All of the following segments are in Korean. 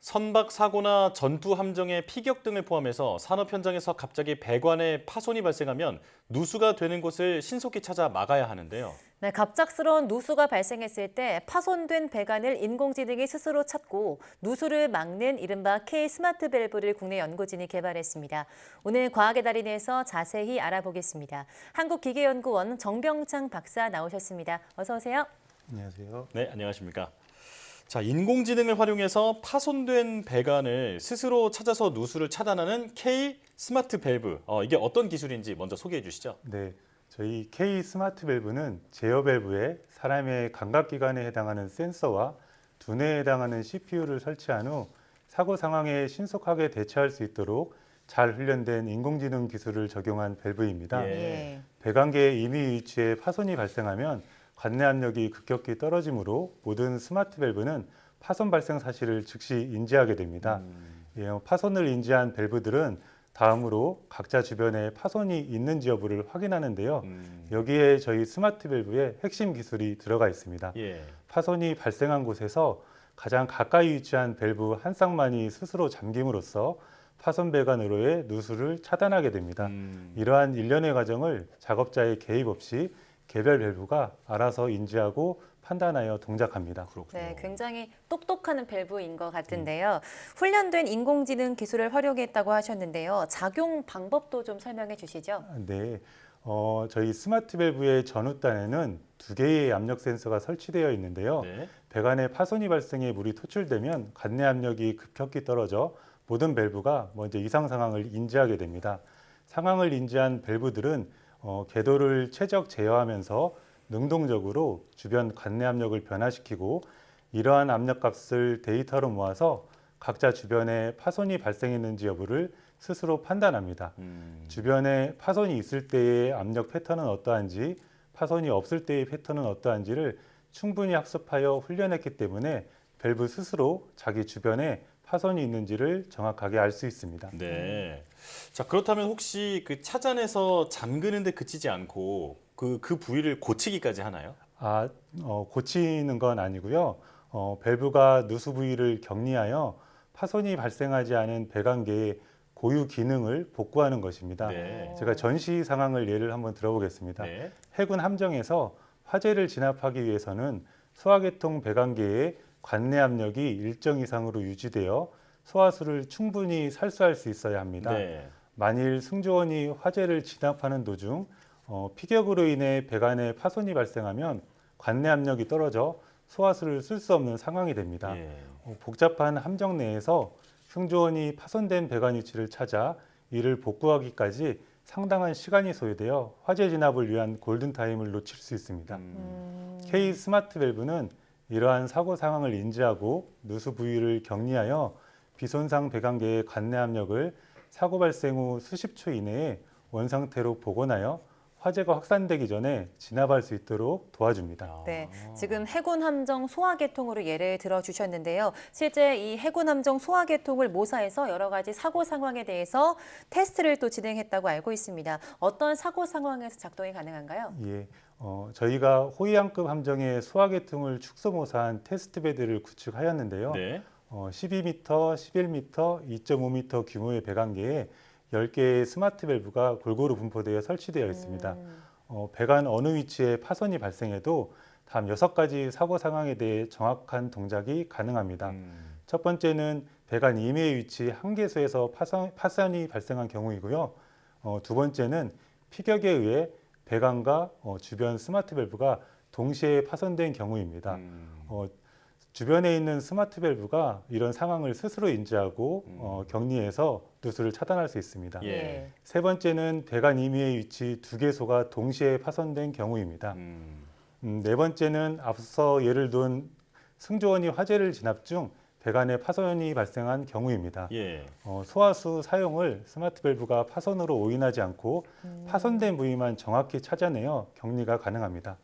선박 사고나 전투 함정의 피격 등을 포함해서 산업 현장에서 갑자기 배관에 파손이 발생하면 누수가 되는 곳을 신속히 찾아 막아야 하는데요. 네, 갑작스러운 누수가 발생했을 때 파손된 배관을 인공지능이 스스로 찾고 누수를 막는 이른바 K 스마트 밸브를 국내 연구진이 개발했습니다. 오늘 과학의 달인에서 자세히 알아보겠습니다. 한국기계연구원 정병창 박사 나오셨습니다. 어서 오세요. 안녕하세요. 네, 안녕하십니까. 자, 인공지능을 활용해서 파손된 배관을 스스로 찾아서 누수를 차단하는 K 스마트 밸브. 이게 어떤 기술인지 먼저 소개해 주시죠. 네, 저희 K 스마트 밸브는 제어 밸브에 사람의 감각기관에 해당하는 센서와 두뇌에 해당하는 CPU를 설치한 후 사고 상황에 신속하게 대처할 수 있도록 잘 훈련된 인공지능 기술을 적용한 밸브입니다. 예. 배관계의 임의 위치에 파손이 발생하면 관내 압력이 급격히 떨어지므로 모든 스마트 밸브는 파손 발생 사실을 즉시 인지하게 됩니다. 파손을 인지한 밸브들은 다음으로 각자 주변에 파손이 있는지 여부를 확인하는데요. 여기에 저희 스마트 밸브의 핵심 기술이 들어가 있습니다. 예. 파손이 발생한 곳에서 가장 가까이 위치한 밸브 한 쌍만이 스스로 잠김으로써 파손 배관으로의 누수를 차단하게 됩니다. 이러한 일련의 과정을 작업자의 개입 없이 개별 밸브가 알아서 인지하고 판단하여 동작합니다. 그렇군요. 네, 굉장히 똑똑한 밸브인 것 같은데요. 훈련된 인공지능 기술을 활용했다고 하셨는데요. 작용 방법도 좀 설명해 주시죠. 네, 저희 스마트 밸브의 전후단에는 두 개의 압력 센서가 설치되어 있는데요. 네. 배관에 파손이 발생해 물이 토출되면 관내 압력이 급격히 떨어져 모든 밸브가 먼저 이상 상황을 인지하게 됩니다. 상황을 인지한 밸브들은 궤도를 최적 제어하면서 능동적으로 주변 관내 압력을 변화시키고 이러한 압력값을 데이터로 모아서 각자 주변에 파손이 발생했는지 여부를 스스로 판단합니다. 주변에 파손이 있을 때의 압력 패턴은 어떠한지, 파손이 없을 때의 패턴은 어떠한지를 충분히 학습하여 훈련했기 때문에 밸브 스스로 자기 주변에 파손이 있는지를 정확하게 알 수 있습니다. 네. 자, 그렇다면 혹시 그 찾아내서 잠그는데 그치지 않고 그 부위를 고치기까지 하나요? 고치는 건 아니고요. 밸브가 누수 부위를 격리하여 파손이 발생하지 않은 배관계의 고유 기능을 복구하는 것입니다. 네. 제가 전시 상황을 예를 한번 들어보겠습니다. 네. 해군 함정에서 화재를 진압하기 위해서는 소화계통 배관계의 관내 압력이 일정 이상으로 유지되어 소화수를 충분히 살수할 수 있어야 합니다. 네. 만일 승조원이 화재를 진압하는 도중 피격으로 인해 배관에 파손이 발생하면 관내 압력이 떨어져 소화수를 쓸 수 없는 상황이 됩니다. 예. 복잡한 함정 내에서 승조원이 파손된 배관 위치를 찾아 이를 복구하기까지 상당한 시간이 소요되어 화재 진압을 위한 골든타임을 놓칠 수 있습니다. K 스마트 밸브는 이러한 사고 상황을 인지하고 누수 부위를 격리하여 비손상 배관계의 관내 압력을 사고 발생 후 수십 초 이내에 원상태로 복원하여 화재가 확산되기 전에 진압할 수 있도록 도와줍니다. 네, 지금 해군 함정 소화계통으로 예를 들어주셨는데요. 실제 이 해군 함정 소화계통을 모사해서 여러 가지 사고 상황에 대해서 테스트를 또 진행했다고 알고 있습니다. 어떤 사고 상황에서 작동이 가능한가요? 예, 저희가 호위함급 함정의 소화계통을 축소 모사한 테스트 베드를 구축하였는데요. 네. 12m, 11m, 2.5m 규모의 배관계에 10개의 스마트 밸브가 골고루 분포되어 설치되어 있습니다. 배관 어느 위치에 파손이 발생해도 다음 6가지 사고 상황에 대해 정확한 동작이 가능합니다. 첫 번째는 배관 임의 위치 한 개소에서 파손이 발생한 경우이고요. 두 번째는 피격에 의해 배관과 주변 스마트 밸브가 동시에 파손된 경우입니다. 주변에 있는 스마트 밸브가 이런 상황을 스스로 인지하고 격리해서 누수를 차단할 수 있습니다. 예. 세 번째는 배관 임의의 위치 두 개소가 동시에 파손된 경우입니다. 네 번째는 앞서 예를 든 승조원이 화재를 진압 중 배관에 파손이 발생한 경우입니다. 예. 소화수 사용을 스마트 밸브가 파손으로 오인하지 않고 파손된 부위만 정확히 찾아내어 격리가 가능합니다.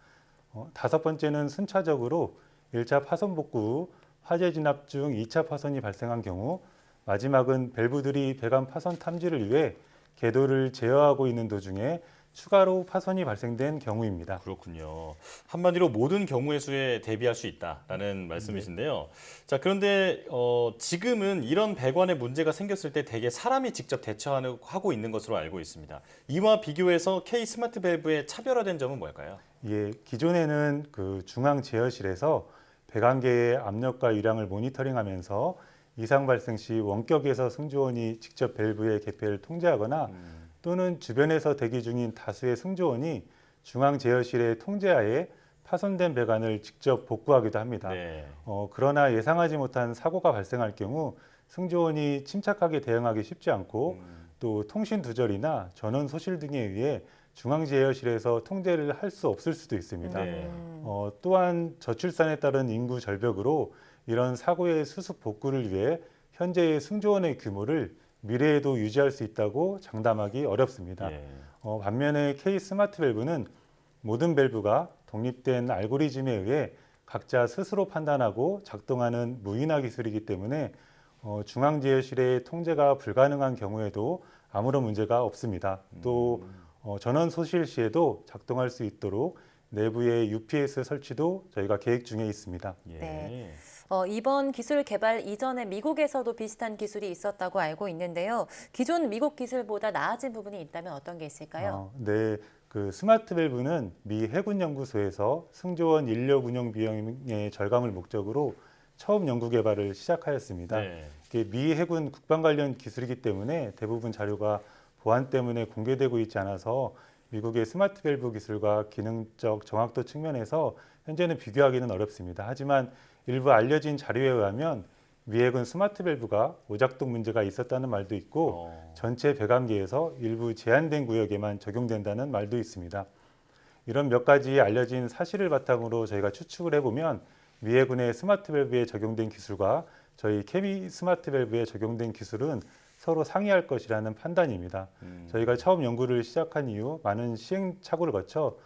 다섯 번째는 순차적으로 1차 파손 복구 후 화재 진압 중 2차 파손이 발생한 경우, 마지막은 밸브들이 배관 파손 탐지를 위해 궤도를 제어하고 있는 도중에 추가로 파손이 발생된 경우입니다. 그렇군요. 한마디로 모든 경우의 수에 대비할 수 있다라는 말씀이신데요. 자, 그런데 지금은 이런 배관에 문제가 생겼을 때 대개 사람이 직접 대처하고 있는 것으로 알고 있습니다. 이와 비교해서 K 스마트 밸브의 차별화된 점은 뭘까요? 예, 기존에는 그 중앙 제어실에서 배관계의 압력과 유량을 모니터링하면서 이상 발생 시 원격에서 승조원이 직접 밸브의 개폐를 통제하거나 또는 주변에서 대기 중인 다수의 승조원이 중앙 제어실의 통제하에 파손된 배관을 직접 복구하기도 합니다. 네. 그러나 예상하지 못한 사고가 발생할 경우 승조원이 침착하게 대응하기 쉽지 않고 또 통신 두절이나 전원 소실 등에 의해 중앙 제어실에서 통제를 할 수 없을 수도 있습니다. 네. 또한 저출산에 따른 인구 절벽으로 이런 사고의 수습 복구를 위해 현재의 승조원의 규모를 미래에도 유지할 수 있다고 장담하기 어렵습니다. 예. 반면에 K 스마트 밸브는 모든 밸브가 독립된 알고리즘에 의해 각자 스스로 판단하고 작동하는 무인화 기술이기 때문에 중앙 제어실의 통제가 불가능한 경우에도 아무런 문제가 없습니다. 또 전원 소실 시에도 작동할 수 있도록 내부에 UPS 설치도 저희가 계획 중에 있습니다. 예. 네. 이번 기술 개발 이전에 미국에서도 비슷한 기술이 있었다고 알고 있는데요. 기존 미국 기술보다 나아진 부분이 있다면 어떤 게 있을까요? 네, 그 스마트 밸브는 미 해군 연구소에서 승조원 인력 운영 비용의 절감을 목적으로 처음 연구 개발을 시작하였습니다. 네. 이게 미 해군 국방 관련 기술이기 때문에 대부분 자료가 보안 때문에 공개되고 있지 않아서 미국의 스마트 밸브 기술과 기능적 정확도 측면에서 현재는 비교하기는 어렵습니다. 하지만 일부 알려진 자료에 의하면 미 해군 스마트 밸브가 오작동 문제가 있었다는 말도 있고 전체 배관계에서 일부 제한된 구역에만 적용된다는 말도 있습니다. 이런 몇 가지 알려진 사실을 바탕으로 저희가 추측을 해보면 미 해군의 스마트 밸브에 적용된 기술과 저희 K 스마트 밸브에 적용된 기술은 서로 상이할 것이라는 판단입니다. 저희가 처음 연구를 시작한 이후 많은 시행착오를 거쳐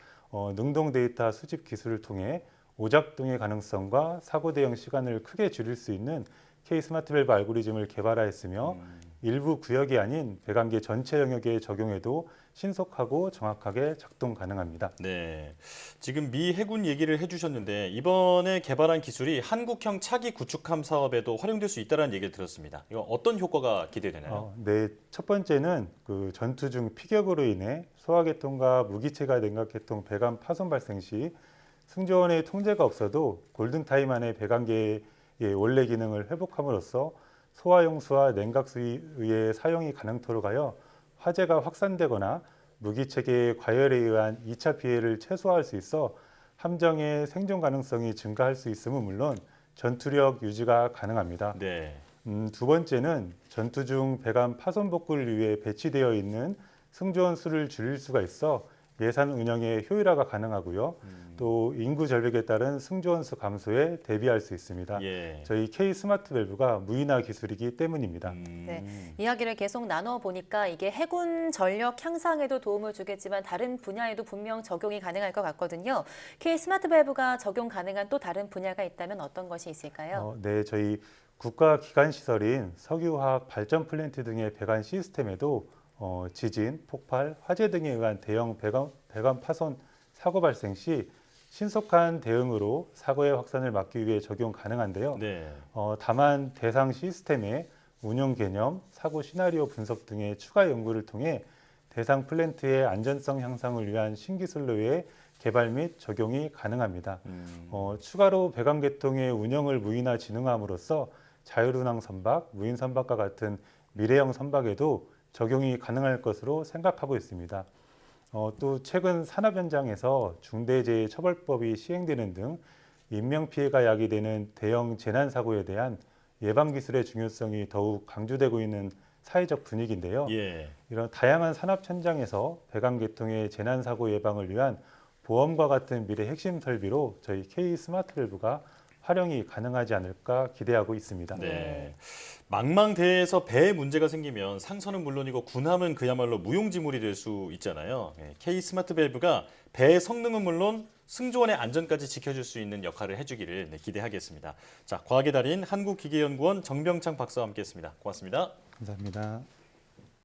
능동 데이터 수집 기술을 통해 오작동의 가능성과 사고 대응 시간을 크게 줄일 수 있는 K 스마트 밸브 알고리즘을 개발하였으며 일부 구역이 아닌 배관계 전체 영역에 적용해도 신속하고 정확하게 작동 가능합니다. 네. 지금 미 해군 얘기를 해주셨는데 이번에 개발한 기술이 한국형 차기 구축함 사업에도 활용될 수 있다는 얘기를 들었습니다. 이거 어떤 효과가 기대되나요? 네, 첫 번째는 그 전투 중 피격으로 인해 소화계통과 무기체가 냉각계통 배관 파손 발생 시 승조원의 통제가 없어도 골든타임 안에 배관계의 원래 기능을 회복함으로써 소화용수와 냉각수의 사용이 가능토록 하여 화재가 확산되거나 무기체계의 과열에 의한 2차 피해를 최소화할 수 있어 함정의 생존 가능성이 증가할 수 있음은 물론 전투력 유지가 가능합니다. 네. 두 번째는 전투 중 배관 파손 복구를 위해 배치되어 있는 승조원 수를 줄일 수가 있어 예산 운영의 효율화가 가능하고요. 또 인구 절벽에 따른 승조원 수 감소에 대비할 수 있습니다. 예. 저희 K 스마트 밸브가 무인화 기술이기 때문입니다. 네, 이야기를 계속 나눠보니까 이게 해군 전력 향상에도 도움을 주겠지만 다른 분야에도 분명 적용이 가능할 것 같거든요. K 스마트 밸브가 적용 가능한 또 다른 분야가 있다면 어떤 것이 있을까요? 네, 저희 국가 기관 시설인 석유화학 발전 플랜트 등의 배관 시스템에도 지진, 폭발, 화재 등에 의한 대형 배관 파손 사고 발생 시 신속한 대응으로 사고의 확산을 막기 위해 적용 가능한데요. 네. 다만 대상 시스템의 운용 개념, 사고 시나리오 분석 등의 추가 연구를 통해 대상 플랜트의 안전성 향상을 위한 신기술로의 개발 및 적용이 가능합니다. 추가로 배관 계통의 운영을 무인화 진흥함으로써 자율운항 선박, 무인 선박과 같은 미래형 선박에도 적용이 가능할 것으로 생각하고 있습니다. 또 최근 산업 현장에서 중대재해처벌법이 시행되는 등 인명피해가 야기되는 대형 재난사고에 대한 예방기술의 중요성이 더욱 강조되고 있는 사회적 분위기인데요. 예. 이런 다양한 산업 현장에서 배관 계통의 재난사고 예방을 위한 보험과 같은 미래 핵심 설비로 저희 K 스마트 밸브가 활용이 가능하지 않을까 기대하고 있습니다. 네. 망망대해에서 배에 문제가 생기면 상선은 물론이고 군함은 그야말로 무용지물이 될 수 있잖아요. K 스마트 밸브가 배의 성능은 물론 승조원의 안전까지 지켜줄 수 있는 역할을 해주기를 기대하겠습니다. 자, 과학의 달인 한국기계연구원 정병창 박사와 함께했습니다. 고맙습니다. 감사합니다.